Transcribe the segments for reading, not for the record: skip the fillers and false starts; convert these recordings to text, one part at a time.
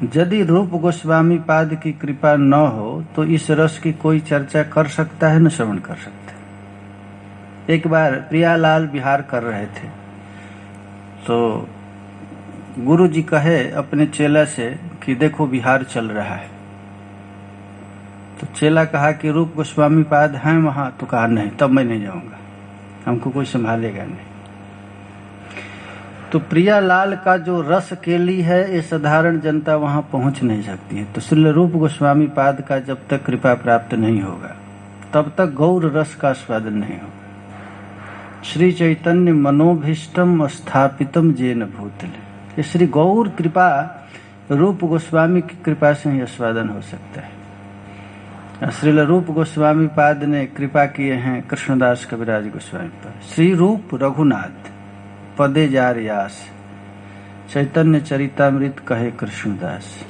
यदि रूप गोस्वामी पाद की कृपा न हो तो इस रस की कोई चर्चा कर सकता है, न श्रवण कर सकता है। एक बार प्रियालाल विहार कर रहे थे तो गुरु जी कहे अपने चेला से कि देखो विहार चल रहा है। तो चेला कहा कि रूप गोस्वामी पाद हैं वहां, तो कहा नहीं, तब मैं नहीं जाऊंगा, हमको कोई संभालेगा नहीं। तो प्रियालाल का जो रस केली है ये साधारण जनता वहां पहुंच नहीं सकती है। तो श्री रूप गोस्वामी पाद का जब तक कृपा प्राप्त नहीं होगा तब तक गौर रस का स्वादन नहीं होगा। श्री चैतन्य मनोभीष्टम स्थापितम जेन भूतले, श्री गौर कृपा रूप गोस्वामी की कृपा से ही स्वादन हो सकता है। श्रील रूप गोस्वामी पाद ने कृपा किए हैं कृष्णदास कविराज गोस्वामी पर। श्री रूप रघुनाथ पदे जार यास, चैतन्य चरितामृत कहे कृष्णदास।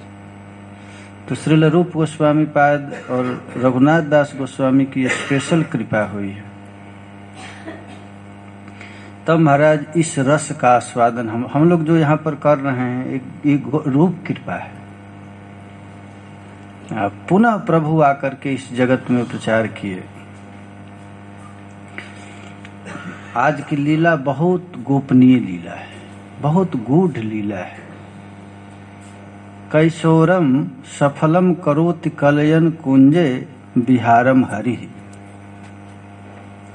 तो श्रील रूप गोस्वामी पाद और रघुनाथ दास गोस्वामी की स्पेशल कृपा हुई है। तब महाराज इस रस का आस्वादन हम लोग जो यहाँ पर कर रहे हैं एक रूप कृपा है। पुनः प्रभु आकर के इस जगत में प्रचार किए। आज की लीला बहुत गोपनीय लीला है, बहुत गूढ़ लीला है। कैशोरम सफलम करोति कलयन कुंजे बिहारम हरि।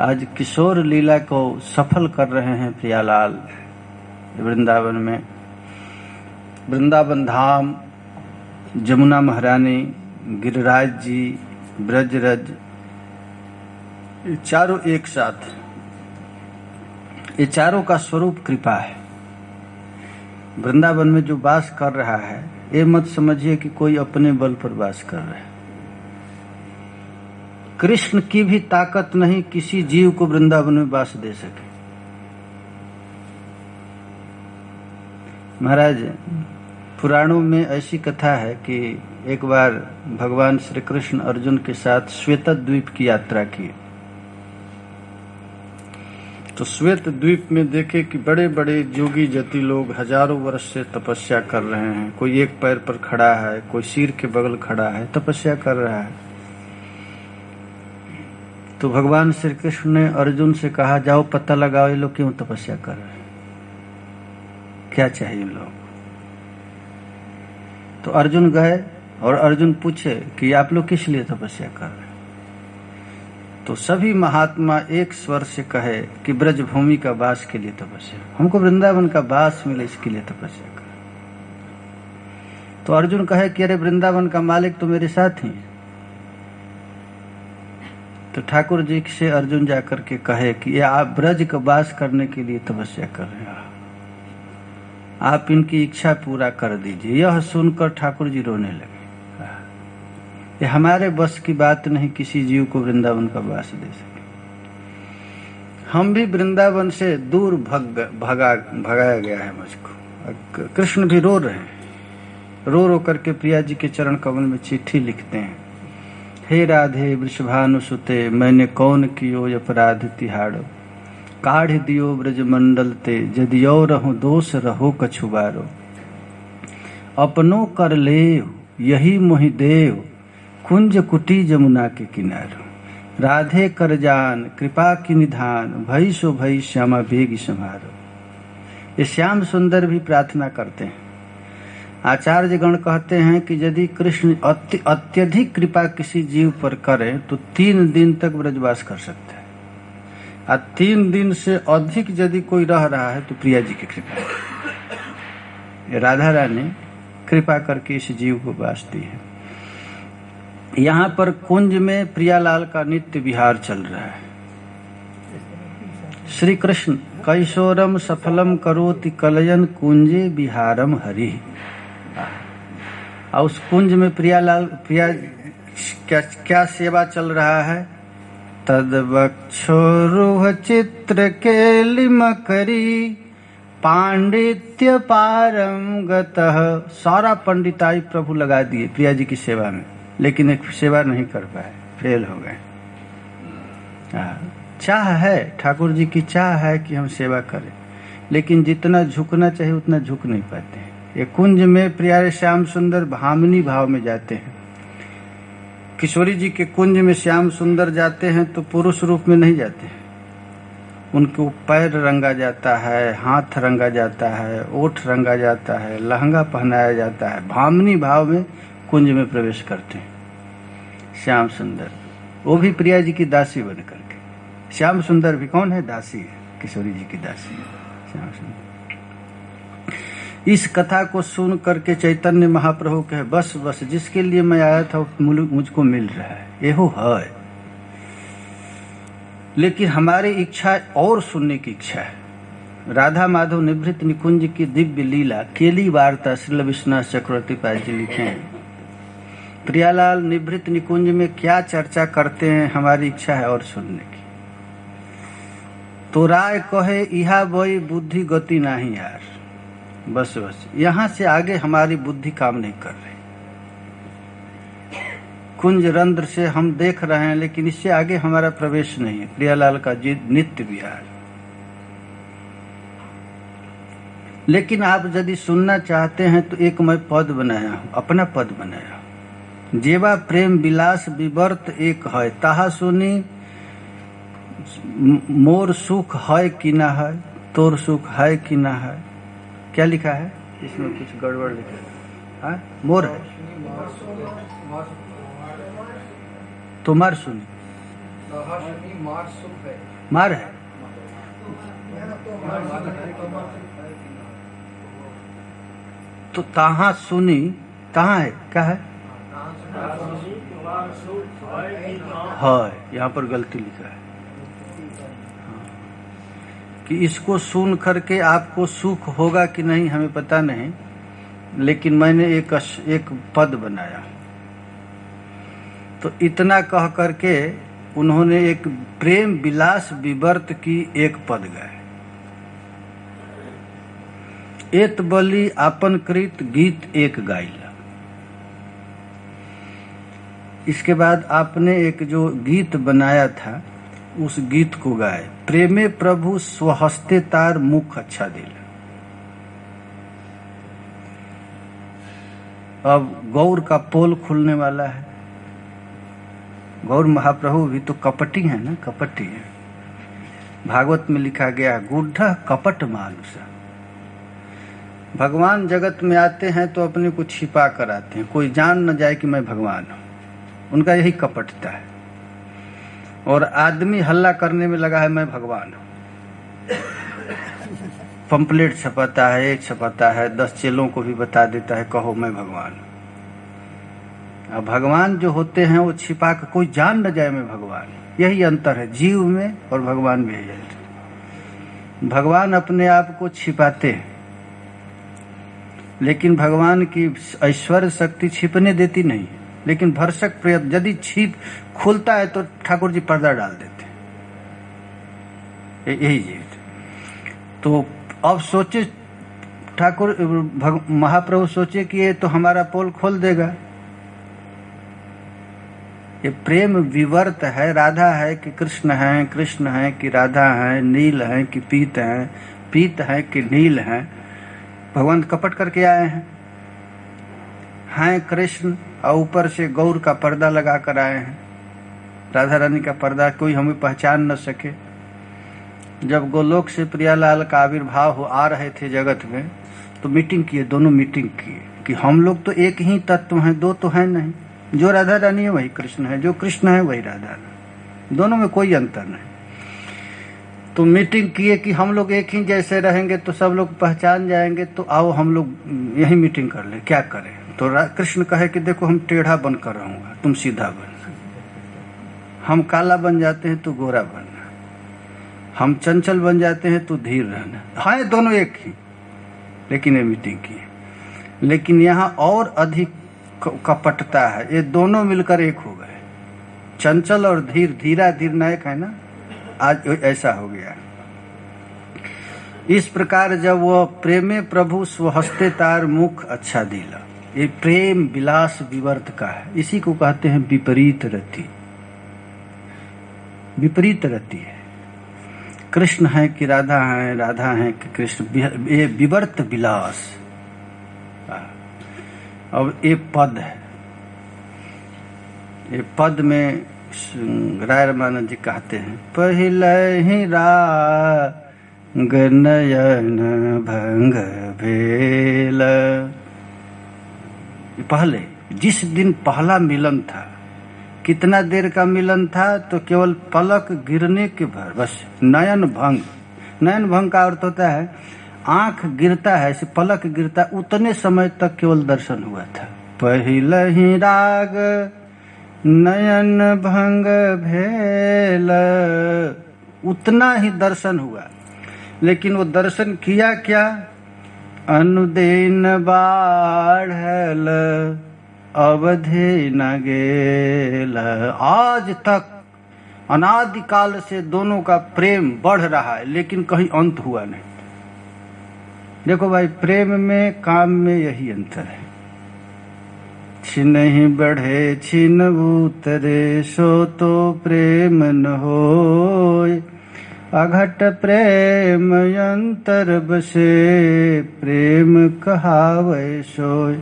आज किशोर लीला को सफल कर रहे हैं प्रियालाल वृंदावन में। वृंदावन धाम, जमुना महारानी, गिरिराज जी, ब्रजरज, चारों एक साथ, ये चारों का स्वरूप कृपा है। वृंदावन में जो वास कर रहा है ये मत समझिए कि कोई अपने बल पर वास कर रहा है। कृष्ण की भी ताकत नहीं किसी जीव को वृंदावन में वास दे सके। महाराज पुराणों में ऐसी कथा है कि एक बार भगवान श्री कृष्ण अर्जुन के साथ श्वेत द्वीप की यात्रा की। तो श्वेत द्वीप में देखे कि बड़े बड़े जोगी जति लोग हजारों वर्ष से तपस्या कर रहे हैं। कोई एक पैर पर खड़ा है, कोई सिर के बगल खड़ा है, तपस्या कर रहा है। तो भगवान श्री कृष्ण ने अर्जुन से कहा, जाओ पता लगाओ ये लोग क्यों तपस्या कर रहे हैं, क्या चाहिए लोग। तो अर्जुन गए और अर्जुन पूछे कि आप लोग किस लिए तपस्या कर रहे हैं। तो सभी महात्मा एक स्वर से कहे कि ब्रजभूमि का वास के लिए तपस्या, हमको वृंदावन का वास मिले इसके लिए तपस्या कर। तो अर्जुन कहे कि अरे वृंदावन का मालिक तो मेरे साथ ही। तो ठाकुर जी से अर्जुन जाकर के कहे कि ये आप ब्रज का वास करने के लिए तपस्या कर रहे हैं, आप इनकी इच्छा पूरा कर दीजिए। यह सुनकर ठाकुर जी रोने लगे। ये हमारे बस की बात नहीं किसी जीव को वृंदावन का वास दे सके। हम भी वृंदावन से दूर भगाया गया है मुझको। कृष्ण भी रो रहे हैं, रो रो करके प्रिया जी के चरण कमल में चिट्ठी लिखते हैं। हे राधे वृषभानुसुते, मैंने कौन कियो अपराध तिहाड़ो, काढ़ दियो ब्रज मंडल ते, जदियो रहो दोष रहो कछुबारो, अपनो कर लेव यही मोहि देव, कुंज कुटी जमुना के किनारो, राधे कर जान कृपा की निधान, भई सो भई श्यामा बेगी संहारो। ये श्याम सुंदर भी प्रार्थना करते हैं। आचार्य गण कहते हैं कि यदि कृष्ण अत्यधिक कृपा किसी जीव पर करे तो 3 दिन तक ब्रजवास कर सकता है, और 3 दिन से अधिक यदि कोई रह रहा है तो प्रिया जी की कृपा। राधा रानी कृपा करके इस जीव को वास दी है। यहाँ पर कुंज में प्रियालाल का नित्य विहार चल रहा है। श्री कृष्ण कैशोरम सफलम करोति कलयन कुंजे विहारम हरि। और उस कुंज में प्रिया क्या सेवा चल रहा है। तद वक्षोरुह चित्र केलिम करी, पांडित्य पारम गतः। सारा पंडिताई प्रभु लगा दिए प्रिया जी की सेवा में, लेकिन एक सेवा नहीं कर पाए, फेल हो गए। चाह है, ठाकुर जी की चाह है कि हम सेवा करें, लेकिन जितना झुकना चाहिए उतना झुक नहीं पाते हैं। ये कुंज में प्यारे श्याम सुंदर भामिनी भाव में जाते हैं। किशोरी जी के कुंज में श्याम सुंदर जाते हैं तो पुरुष रूप में नहीं जाते हैं। उनको पैर रंगा जाता है, हाथ रंगा जाता है, ओठ रंगा जाता है, लहंगा पहनाया जाता है। भामिनी भाव में कुंज में प्रवेश करते हैं श्याम सुंदर, वो भी प्रिया जी की दासी बन करके। श्याम सुंदर भी कौन है? दासी है, किशोरी जी की दासी है श्याम सुंदर। इस कथा को सुन करके चैतन्य महाप्रभु कहे, बस बस जिसके लिए मैं आया था मुझको मिल रहा है, एहो है। लेकिन हमारी इच्छा और सुनने की इच्छा है। राधा माधव निभृत निकुंज की दिव्य लीला केली वार्ता श्रील विश्वनाथ चक्रवर्ती पाद जी लिखे हैं। प्रियालाल निभृत निकुंज में क्या चर्चा करते हैं, हमारी इच्छा है और सुनने की। तो राय कहे इहा वही बुद्धि गति नहीं यार, बस बस यहां से आगे हमारी बुद्धि काम नहीं कर रही। कुंज रंध्र से हम देख रहे हैं लेकिन इससे आगे हमारा प्रवेश नहीं है। प्रियालाल का नित्य विहार। लेकिन आप यदि सुनना चाहते हैं तो एक मैं पद बनाया हूं, अपना पद बनाया हूं। जेवा प्रेम विलास विवर्त एक है, ताहा सुनी मोर सुख है कि ना है, तोर सुख है कि ना है। क्या लिखा है इसमें? कुछ गड़बड़ लिखा है। मोर है तुम्हार सुनी, मार है तो ताहा सुनी, कहाँ है? क्या है? यहाँ पर गलती लिखा है कि इसको सुन करके आपको सुख होगा कि नहीं हमें पता नहीं, लेकिन मैंने एक पद बनाया। तो इतना कह करके उन्होंने एक प्रेम विलास विवर्त की एक पद गाए। एत बलि आपन कृत गीत एक गाइला। इसके बाद आपने एक जो गीत बनाया था उस गीत को गाए। प्रेमे प्रभु स्वहस्ते तार मुख अच्छा दिल। अब गौर का पोल खुलने वाला है। गौर महाप्रभु भी तो कपटी है ना, कपटी है। भागवत में लिखा गया गुड्ढा कपट मानुष। भगवान जगत में आते हैं तो अपने को छिपा कर आते हैं, कोई जान न जाए कि मैं भगवान हूं। उनका यही कपटता है। और आदमी हल्ला करने में लगा है मैं भगवान हूं। पंपलेट छपाता है, एक छपाता है, 10 चेलों को भी बता देता है कहो मैं भगवान हूं। अब भगवान जो होते हैं वो छिपा कर कोई जान न जाए मैं भगवान। यही अंतर है जीव में और भगवान में। यही अंतर। भगवान अपने आप को छिपाते हैं, लेकिन भगवान की ऐश्वर्य शक्ति छिपने देती नहीं। लेकिन भरसक प्रयत्न यदि छिप खुलता है तो ठाकुर जी पर्दा डाल देते हैं। यही चीज। तो अब सोचे ठाकुर महाप्रभु सोचे कि ये तो हमारा पोल खोल देगा। ये प्रेम विवर्त है, राधा है कि कृष्ण है, कृष्ण है कि राधा है, नील है कि पीत है, पीत है कि नील है। भगवान कपट करके आए हैं कृष्ण और ऊपर से गौर का पर्दा लगा कर आए हैं। राधा रानी का पर्दा कोई हमें पहचान न सके। जब गोलोक से प्रियालाल का आविर्भाव हो आ रहे थे जगत में तो मीटिंग किए, दोनों मीटिंग किए कि हम लोग तो एक ही तत्व हैं, दो तो है नहीं। जो राधा रानी है वही कृष्ण है, जो कृष्ण है वही राधा रानी, दोनों में कोई अंतर नहीं। तो मीटिंग किए कि हम लोग एक ही जैसे रहेंगे तो सब लोग पहचान जाएंगे, तो आओ हम लोग यही मीटिंग कर ले, क्या करें। तो कृष्ण कहे कि देखो हम टेढ़ा बनकर रहूंगा, तुम सीधा बनना। हम काला बन जाते हैं तो गोरा बनना, हम चंचल बन जाते हैं तो धीर रहना। हाँ दोनों एक ही, लेकिन ये मीटिंग की है। लेकिन यहाँ और अधिक कपटता है। ये दोनों मिलकर एक हो गए, चंचल और धीर। धीरा धीर नायक है ना, आज ऐसा हो गया। इस प्रकार जब वह प्रेमे प्रभु स्वहस्ते तार मुख अच्छा दिला, ये प्रेम विलास विवर्त का है। इसी को कहते हैं विपरीत रति। विपरीत रति है। कृष्ण है कि राधा है, राधा है कि कृष्ण। ये विवर्त विलास, अब ये पद है, ये पद में राय रामानंद जी कहते हैं, पहले ही राग नयन भंग भेल। पहले जिस दिन पहला मिलन था, कितना देर का मिलन था, तो केवल पलक गिरने के भर, बस नयन भंग। नयन भंग का अर्थ होता है आंख गिरता है, ऐसे पलक गिरता, उतने समय तक केवल दर्शन हुआ था। पहले ही राग नयन भंग भेल, उतना ही दर्शन हुआ। लेकिन वो दर्शन किया क्या? अनुदिन बाढ़ल अवधि न गेल। आज तक अनादिकाल से दोनों का प्रेम बढ़ रहा है, लेकिन कहीं अंत हुआ नहीं। देखो भाई, प्रेम में काम में यही अंतर है। छिनहि बढ़े छिन उतरे, सो तो प्रेम न होय। अघट प्रेम अंतर बसे, प्रेम कहावै सोय।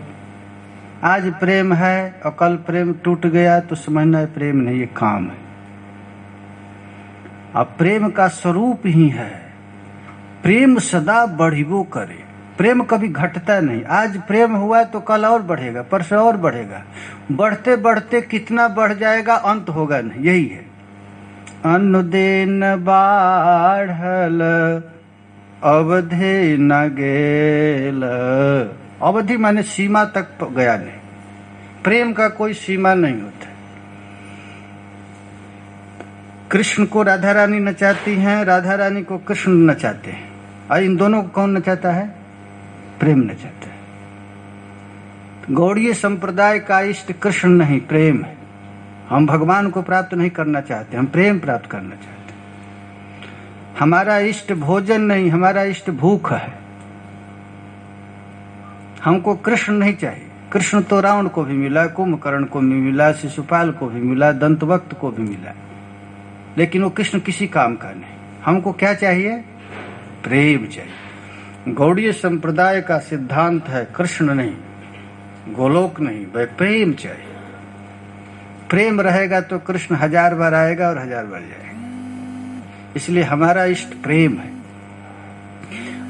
आज प्रेम है और कल प्रेम टूट गया तो समझना है प्रेम नहीं, ये काम है। अब प्रेम का स्वरूप ही है, प्रेम सदा बढ़िबो करे। प्रेम कभी घटता नहीं। आज प्रेम हुआ तो कल और बढ़ेगा, परसों और बढ़ेगा, बढ़ते बढ़ते कितना बढ़ जाएगा, अंत होगा नहीं। यही है अनुदिन बाढ़ल अवधि न गेल। अवधि माने सीमा तक गया नहीं। प्रेम का कोई सीमा नहीं होता। कृष्ण को राधा रानी नचाती हैं, राधा रानी को कृष्ण नचाते हैं, और इन दोनों को कौन नचाता है? प्रेम नचाता है। गौड़ीय संप्रदाय का इष्ट कृष्ण नहीं, प्रेम है। हम भगवान को प्राप्त नहीं करना चाहते, हम प्रेम प्राप्त करना चाहते हैं। हमारा इष्ट भोजन नहीं, हमारा इष्ट भूख है। हमको कृष्ण नहीं चाहिए। कृष्ण तो रावण को भी मिला, कुंभकर्ण को भी मिला, शिशुपाल को भी मिला, दंतवक्त को भी मिला, लेकिन वो कृष्ण किसी काम का नहीं। हमको क्या चाहिए? प्रेम चाहिए। गौड़ीय संप्रदाय का सिद्धांत है कृष्ण नहीं, गोलोक नहीं, भाई प्रेम चाहिए। प्रेम रहेगा तो कृष्ण 1000 बार आएगा और 1000 बार जाएगा। इसलिए हमारा इष्ट प्रेम है,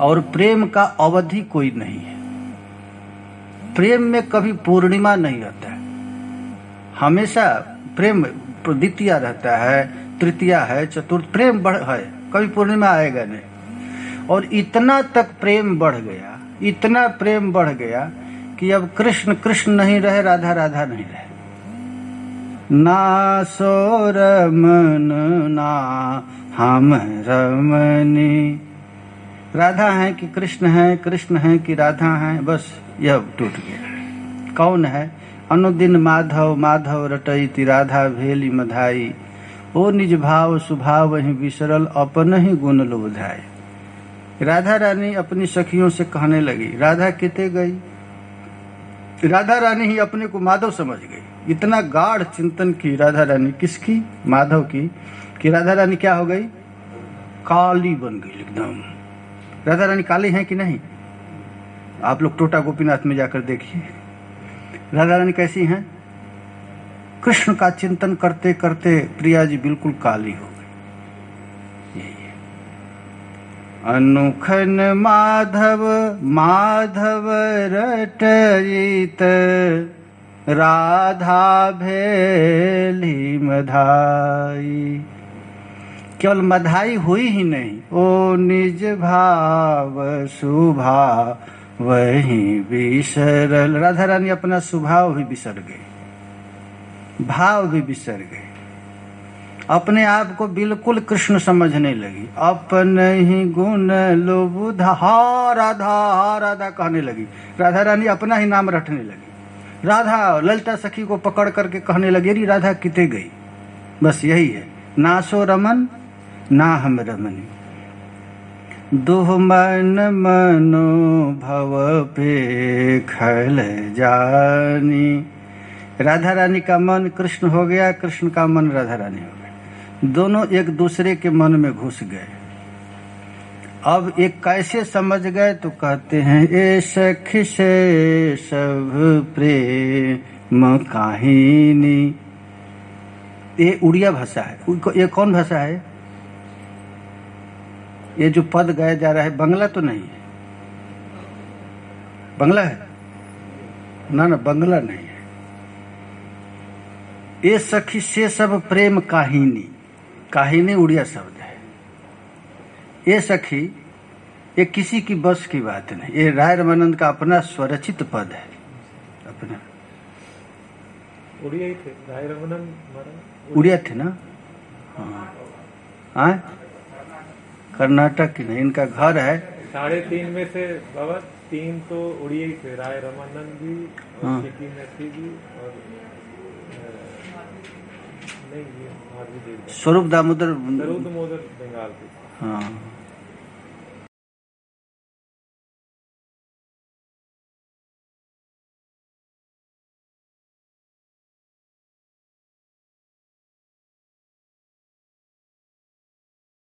और प्रेम का अवधि कोई नहीं है। प्रेम में कभी पूर्णिमा नहीं रहता है, हमेशा प्रेम द्वितीया रहता है, तृतीया है, चतुर्थ, प्रेम बढ़ है, कभी पूर्णिमा आएगा नहीं। और इतना तक प्रेम बढ़ गया, इतना प्रेम बढ़ गया कि अब कृष्ण कृष्ण नहीं रहे, राधा राधा नहीं रहे। ना सो रमन ना हम रमनी। राधा है कि कृष्ण है, कृष्ण है कि राधा है, बस यह टूट गया। कौन है? अनुदिन माधव माधव रटैति, राधा भेली मधाई। ओ निज भाव सुभाव वही विसरल, अपन ही गुण लोधाए। राधा रानी अपनी सखियों से कहने लगी, राधा किते गई? राधा रानी ही अपने को माधव समझ गई। इतना गाढ़ चिंतन की राधा रानी, किसकी? माधव की, कि राधा रानी क्या हो गई? काली बन गई एकदम। राधा रानी काली है कि नहीं? आप लोग टोटा गोपीनाथ में जाकर देखिए, राधा रानी कैसी हैं? कृष्ण का चिंतन करते करते प्रिया जी बिल्कुल काली हो गई। यही है अनुखन माधव माधव रटैत, राधा भेली मधाई। केवल मधाई हुई ही नहीं, ओ निज भाव सुभाव वही बिसरल। राधा रानी अपना स्वभाव भी बिसर गई, भाव भी बिसर गए, अपने आप को बिल्कुल कृष्ण समझने लगी। अपने ही गुण लोबुधा, हा राधा कहने लगी। राधा रानी अपना ही नाम रटने लगी। राधा ललिता सखी को पकड़ करके कहने लगी, अरे राधा किते गई? बस यही है, ना सो रमन ना हम रमनी। दुह मन मनो भव पे खल जानी। राधा रानी का मन कृष्ण हो गया, कृष्ण का मन राधा रानी हो गया। दोनों एक दूसरे के मन में घुस गए। अब एक कैसे समझ गए तो कहते हैं ए सखी से सब प्रेम काहिनी। ये उड़िया भाषा है। ये कौन भाषा है? ये जो पद गाया जा रहा है बंगला तो नहीं है? बंगला है ना? ना, बंगला नहीं है। ये सखी से सब प्रेम काहिनी। काहिनी उड़िया शब्द है। ये सखी ये किसी की बस की बात नहीं। ये राय रामानंद का अपना स्वरचित पद है। अपना उड़िया ही थे राय रामानंद। उड़िया थे ना? हाँ, कर्नाटक की नहीं, इनका घर है। 3.5 में से बाबा 3 तो उड़िया ही थे, राय रामानंद भी और सिटी मैथी भी और स्वरूप दामोदर बंगाल के। हाँ।